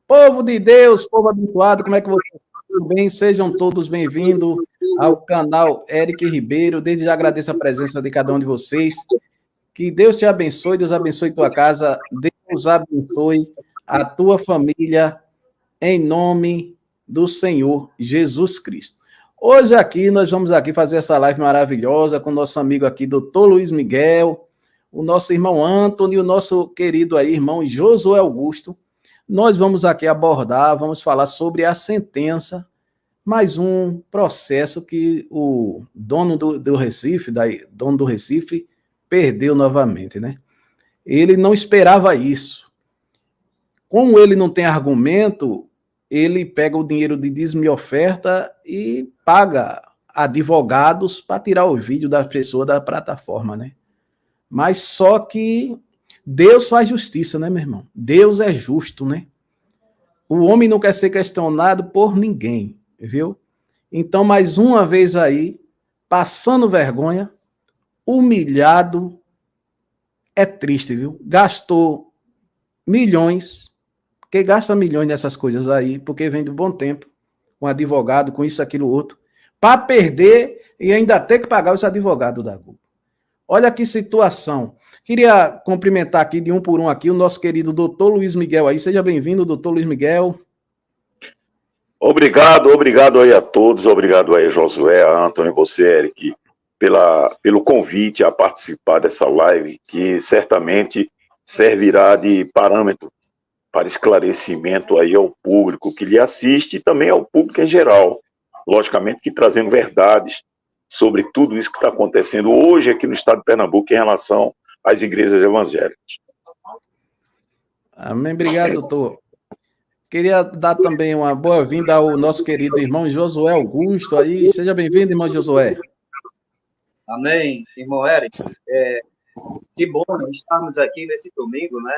Povo de Deus, povo abençoado, como é que vocês estão? Tudo bem? Sejam todos bem-vindos ao canal Eric Ribeiro. Desde já agradeço a presença de cada um de vocês. Que Deus te abençoe, Deus abençoe tua casa, Deus abençoe a tua família, em nome do Senhor Jesus Cristo. Hoje aqui, nós vamos aqui fazer essa live maravilhosa com o nosso amigo aqui, doutor Luiz Miguel, o nosso irmão Antônio e o nosso querido aí, irmão Josué Augusto. Nós vamos aqui abordar, vamos falar sobre a sentença, mais um processo que o dono do Recife, dono do Recife, perdeu novamente, né? Ele não esperava isso. Como ele não tem argumento, ele pega o dinheiro de dízimo e oferta e paga advogados para tirar o vídeo da pessoa da plataforma, né? Mas só que Deus faz justiça, né, meu irmão? Deus é justo, né? O homem não quer ser questionado por ninguém, viu? Então, mais uma vez aí, passando vergonha, humilhado, é triste, viu? Gastou milhões, porque gasta milhões nessas coisas aí, porque vem de bom tempo, com advogado, com isso, aquilo, outro, para perder e ainda ter que pagar os advogados da Google. Olha que situação. Queria cumprimentar aqui, de um por um aqui, o nosso querido doutor Luiz Miguel aí. Seja bem-vindo, doutor Luiz Miguel. Obrigado aí a todos, obrigado aí Josué, a Antônio e você, Eric, pelo convite a participar dessa live, que certamente servirá de parâmetro para esclarecimento aí ao público que lhe assiste e também ao público em geral. Logicamente que trazendo verdades sobre tudo isso que está acontecendo hoje aqui no estado de Pernambuco em relação às igrejas evangélicas. Amém, obrigado, doutor. Queria dar também uma boa-vinda ao nosso querido irmão Josué Augusto aí. Seja bem-vindo, irmão Josué. Amém, irmão Eric. Que bom estarmos aqui nesse domingo, né?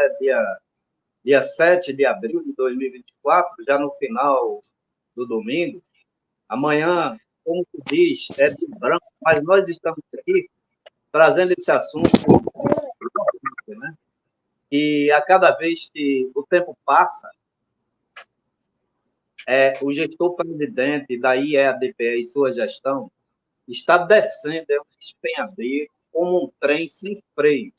Dia 7 de abril de 2024, já no final do domingo. Amanhã, como tu diz, é de branco, mas nós estamos aqui trazendo esse assunto, né? E a cada vez que o tempo passa, o gestor-presidente da IEADPE e sua gestão está descendo um despenhadeiro como um trem sem freio.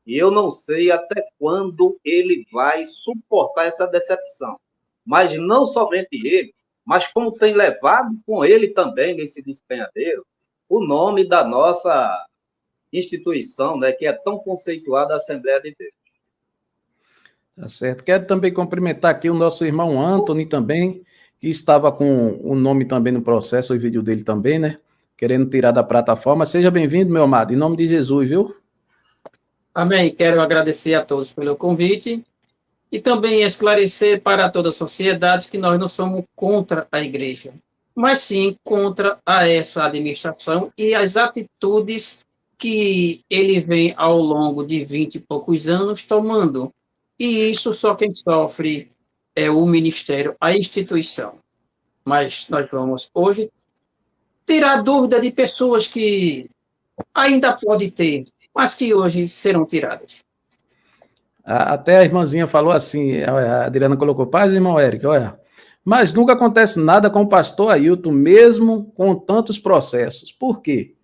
E eu não sei até quando ele vai suportar essa decepção. Mas não somente ele, mas como tem levado com ele também nesse despenhadeiro o nome da nossa instituição, né, que é tão conceituada, a Assembleia de Deus. Tá certo. Quero também cumprimentar aqui o nosso irmão Antônio também, que estava com o nome também no processo, o vídeo dele também, né? Querendo tirar da plataforma. Seja bem-vindo, meu amado, em nome de Jesus, viu? Amém. Quero agradecer a todos pelo convite e também esclarecer para toda a sociedade que nós não somos contra a igreja, mas sim contra essa administração e as atitudes que ele vem ao longo de 20 e poucos anos tomando. E isso só quem sofre é o ministério, a instituição. Mas nós vamos hoje tirar dúvida de pessoas que ainda pode ter, mas que hoje serão tiradas. Até a irmãzinha falou assim, a Adriana colocou, paz, irmão Eric, olha, mas nunca acontece nada com o pastor Ailton, mesmo com tantos processos. Por quê?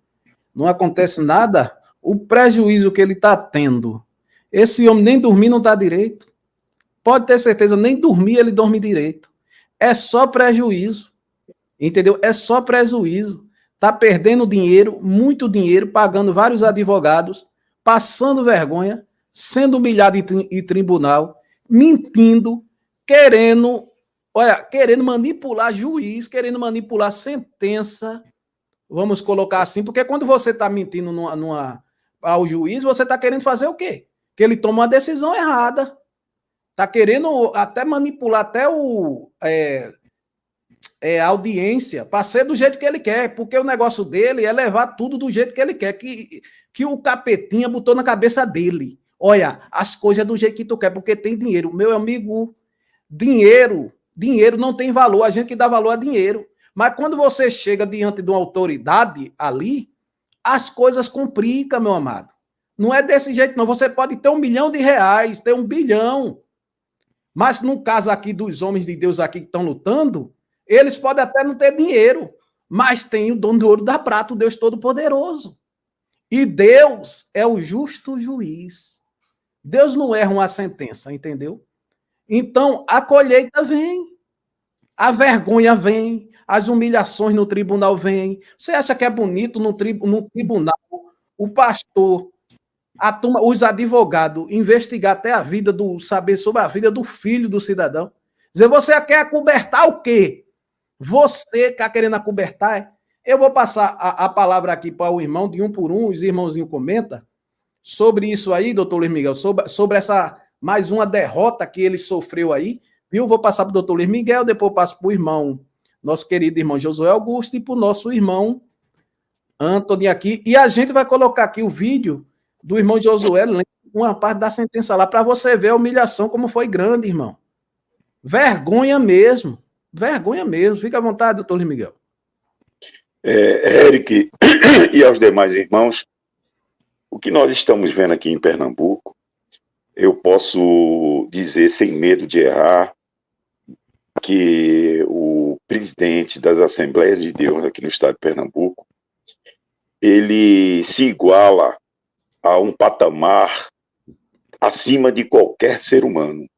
Não acontece nada? O prejuízo que ele está tendo. Esse homem nem dormir não dá direito. Pode ter certeza, nem dormir ele dorme direito. É só prejuízo. Entendeu? É só prejuízo. Está perdendo dinheiro, muito dinheiro, pagando vários advogados, passando vergonha, sendo humilhado em tribunal, mentindo, querendo manipular juiz, querendo manipular sentença, vamos colocar assim, porque quando você está mentindo ao juiz, você está querendo fazer o quê? Que ele toma uma decisão errada. Está querendo até manipular até a audiência para ser do jeito que ele quer, porque o negócio dele é levar tudo do jeito que ele quer, que o capetinha botou na cabeça dele. Olha, as coisas do jeito que tu quer, porque tem dinheiro. Meu amigo, dinheiro não tem valor, a gente que dá valor a dinheiro. Mas quando você chega diante de uma autoridade ali, as coisas complicam, meu amado. Não é desse jeito, não. Você pode ter R$1 milhão, ter R$1 bilhão. Mas no caso aqui dos homens de Deus aqui que estão lutando, eles podem até não ter dinheiro, mas tem o dono do ouro e da prata, o Deus Todo-Poderoso. E Deus é o justo juiz. Deus não erra uma sentença, entendeu? Então, a colheita vem, a vergonha vem, as humilhações no tribunal vêm. Você acha que é bonito no tribunal o pastor, a turma, os advogados investigar até a vida saber sobre a vida do filho do cidadão? Dizer, você quer acobertar o quê? Você está querendo acobertar? Eu vou passar a palavra aqui para o irmão, de um por um, os irmãozinhos comentam sobre isso aí, doutor Luiz Miguel, sobre essa mais uma derrota que ele sofreu aí, viu? Vou passar para o doutor Luiz Miguel, depois eu passo para o irmão, nosso querido irmão Josué Augusto, e para o nosso irmão Antônio aqui, e a gente vai colocar aqui o vídeo do irmão Josué, uma parte da sentença lá, para você ver a humilhação como foi grande, irmão. Vergonha mesmo, fica à vontade, doutor Luiz Miguel. Eric e aos demais irmãos, o que nós estamos vendo aqui em Pernambuco, eu posso dizer sem medo de errar que o presidente das Assembleias de Deus aqui no estado de Pernambuco, ele se iguala a um patamar acima de qualquer ser humano.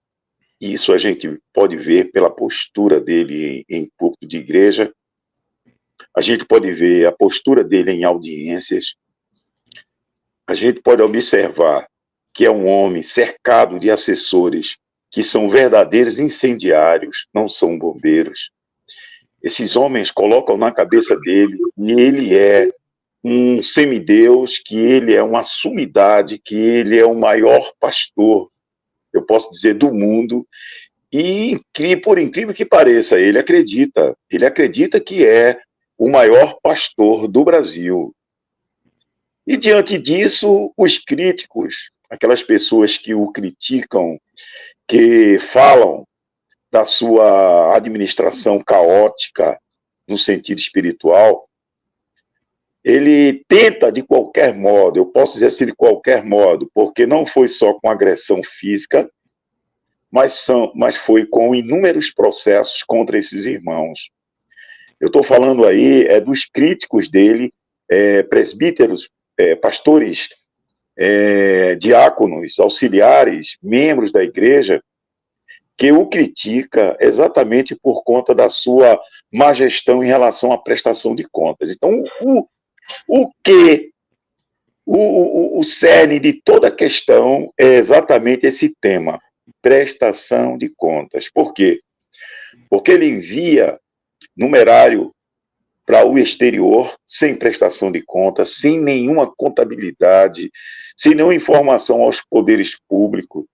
Isso a gente pode ver pela postura dele em púlpito de igreja, a gente pode ver a postura dele em audiências, a gente pode observar que é um homem cercado de assessores que são verdadeiros incendiários, não são bombeiros. Esses homens colocam na cabeça dele que ele é um semideus, que ele é uma sumidade, que ele é o maior pastor, eu posso dizer, do mundo. E, por incrível que pareça, ele acredita que é o maior pastor do Brasil. E, diante disso, os críticos, aquelas pessoas que o criticam, que falam da sua administração caótica no sentido espiritual, ele tenta de qualquer modo, eu posso dizer assim de qualquer modo, porque não foi só com agressão física, mas foi com inúmeros processos contra esses irmãos. Eu estou falando aí dos críticos dele, presbíteros, pastores, diáconos, auxiliares, membros da igreja, que o critica exatamente por conta da sua má gestão em relação à prestação de contas. Então, o cerne de toda a questão é exatamente esse tema, prestação de contas. Por quê? Porque ele envia numerário para o exterior, sem prestação de contas, sem nenhuma contabilidade, sem nenhuma informação aos poderes públicos.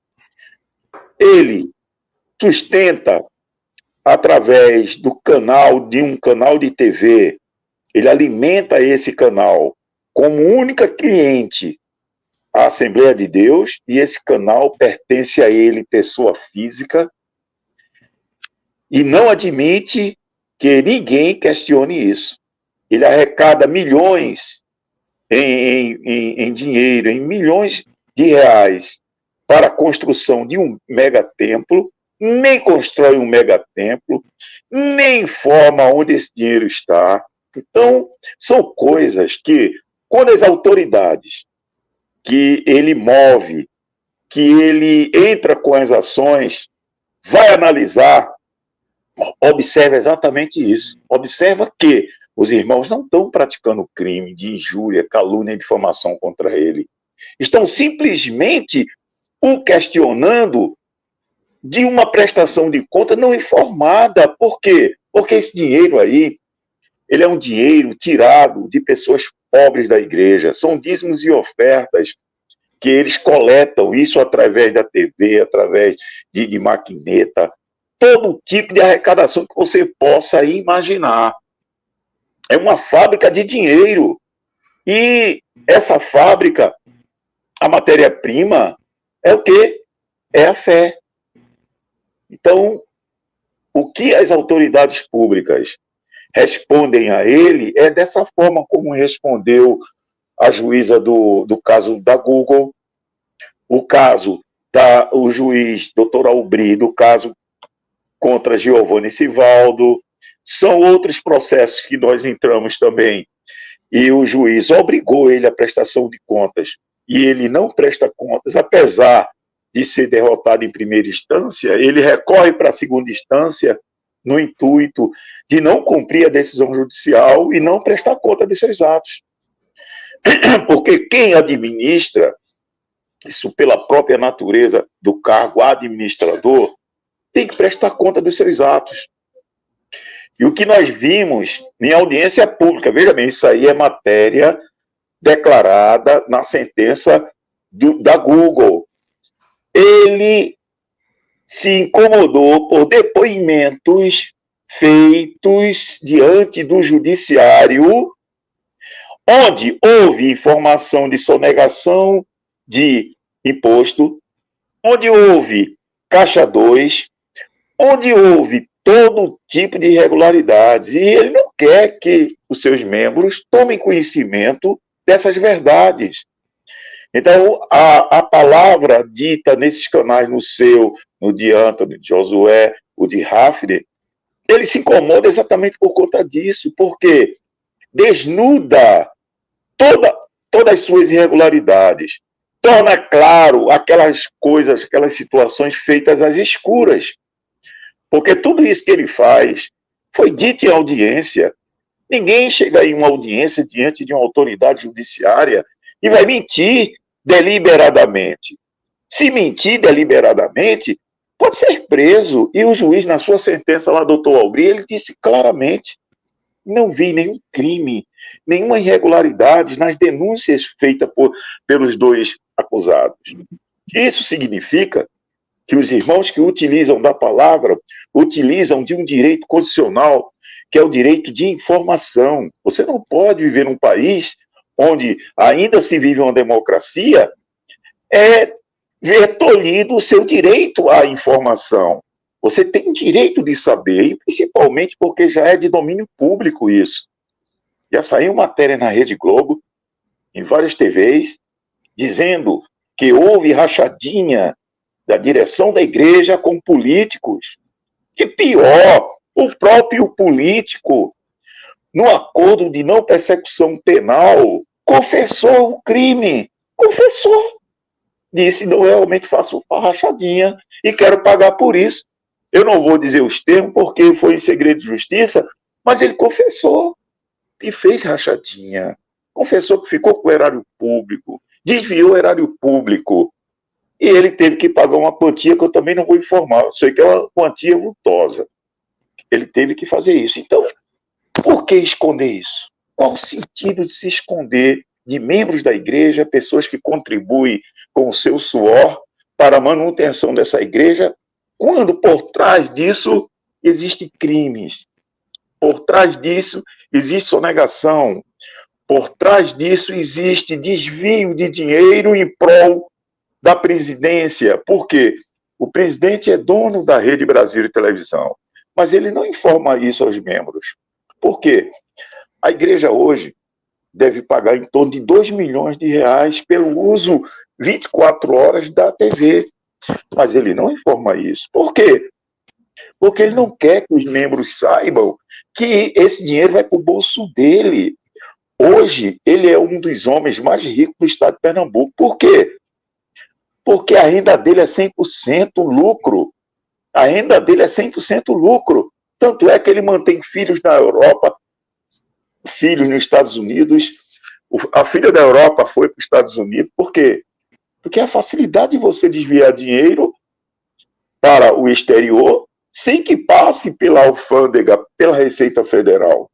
Ele sustenta, através de um canal de TV, ele alimenta esse canal como única cliente à Assembleia de Deus, e esse canal pertence a ele, pessoa física, e não admite que ninguém questione isso. Ele arrecada milhões em dinheiro, em milhões de reais, para a construção de um megatemplo, nem constrói um megatemplo, nem informa onde esse dinheiro está. Então, são coisas que, quando as autoridades que ele move, que ele entra com as ações, vai analisar, observa exatamente isso. Observa que os irmãos não estão praticando crime de injúria, calúnia e difamação contra ele. Estão simplesmente o questionando de uma prestação de conta não informada. Por quê? Porque esse dinheiro aí, ele é um dinheiro tirado de pessoas pobres da igreja. São dízimos e ofertas que eles coletam, isso através da TV, através de maquineta, todo tipo de arrecadação que você possa imaginar. É uma fábrica de dinheiro. E essa fábrica, a matéria-prima, é o quê? É a fé. Então, o que as autoridades públicas respondem a ele é dessa forma como respondeu a juíza do caso da Google, o caso o juiz Dr. Aubry, do caso contra Giovanni Sivaldo, são outros processos que nós entramos também, e o juiz obrigou ele à prestação de contas, e ele não presta contas, apesar de ser derrotado em primeira instância, ele recorre para a segunda instância no intuito de não cumprir a decisão judicial e não prestar conta de seus atos. Porque quem administra, isso pela própria natureza do cargo administrador, tem que prestar conta dos seus atos. E o que nós vimos em audiência pública, veja bem, isso aí é matéria declarada na sentença da Google. Ele se incomodou por depoimentos feitos diante do judiciário, onde houve informação de sonegação de imposto, onde houve Caixa 2, onde houve todo tipo de irregularidades. E ele não quer que os seus membros tomem conhecimento dessas verdades. Então, a palavra dita nesses canais, no seu, no de Antônio, de Josué, o de Hafner, ele se incomoda exatamente por conta disso, porque desnuda todas as suas irregularidades, torna claro aquelas coisas, aquelas situações feitas às escuras. Porque tudo isso que ele faz foi dito em audiência. Ninguém chega em uma audiência diante de uma autoridade judiciária e vai mentir deliberadamente. Se mentir deliberadamente, pode ser preso. E o juiz, na sua sentença lá, doutor Aubry, ele disse claramente: não vi nenhum crime, nenhuma irregularidade nas denúncias feitas pelos dois acusados. Isso significa que os irmãos que utilizam da palavra utilizam de um direito constitucional, que é o direito de informação. Você não pode viver num país onde ainda se vive uma democracia, ver tolhido o seu direito à informação. Você tem direito de saber, e principalmente porque já é de domínio público isso. Já saiu matéria na Rede Globo, em várias TVs, dizendo que houve rachadinha da direção da igreja com políticos. E pior, o próprio político, no acordo de não persecução penal, confessou o crime. Confessou. Disse: não, realmente faço uma rachadinha e quero pagar por isso. Eu não vou dizer os termos porque foi em segredo de justiça, mas ele confessou e fez rachadinha. Confessou que ficou com o erário público, desviou o erário público. E ele teve que pagar uma quantia que eu também não vou informar. Eu sei que é uma quantia vultosa. Ele teve que fazer isso. Então, por que esconder isso? Qual o sentido de se esconder de membros da igreja, pessoas que contribuem com o seu suor para a manutenção dessa igreja, quando por trás disso existem crimes, por trás disso existe sonegação, por trás disso existe desvio de dinheiro em prol da presidência? Por quê? O presidente é dono da Rede Brasil de televisão, mas ele não informa isso aos membros. Por quê? A igreja hoje deve pagar em torno de 2 milhões de reais pelo uso 24 horas da TV. Mas ele não informa isso. Por quê? Porque ele não quer que os membros saibam que esse dinheiro vai para o bolso dele. Hoje, ele é um dos homens mais ricos do estado de Pernambuco. Por quê? Porque a renda dele é 100% lucro. A renda dele é 100% lucro. Tanto é que ele mantém filhos na Europa, filhos nos Estados Unidos. A filha da Europa foi para os Estados Unidos. Por quê? Porque a facilidade de você desviar dinheiro para o exterior sem que passe pela alfândega, pela Receita Federal.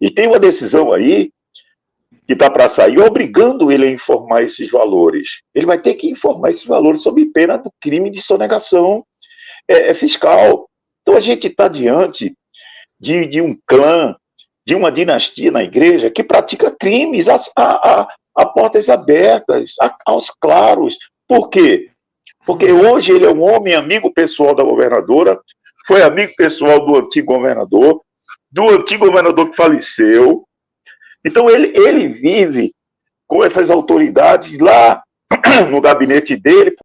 E tem uma decisão aí que está para sair obrigando ele a informar esses valores. Ele vai ter que informar esses valores sob pena do crime de sonegação fiscal. Então a gente está diante de um clã, de uma dinastia na igreja que pratica crimes a portas abertas, aos claros. Por quê? Porque hoje ele é um homem amigo pessoal da governadora, foi amigo pessoal do antigo governador que faleceu. Então ele vive com essas autoridades lá no gabinete dele,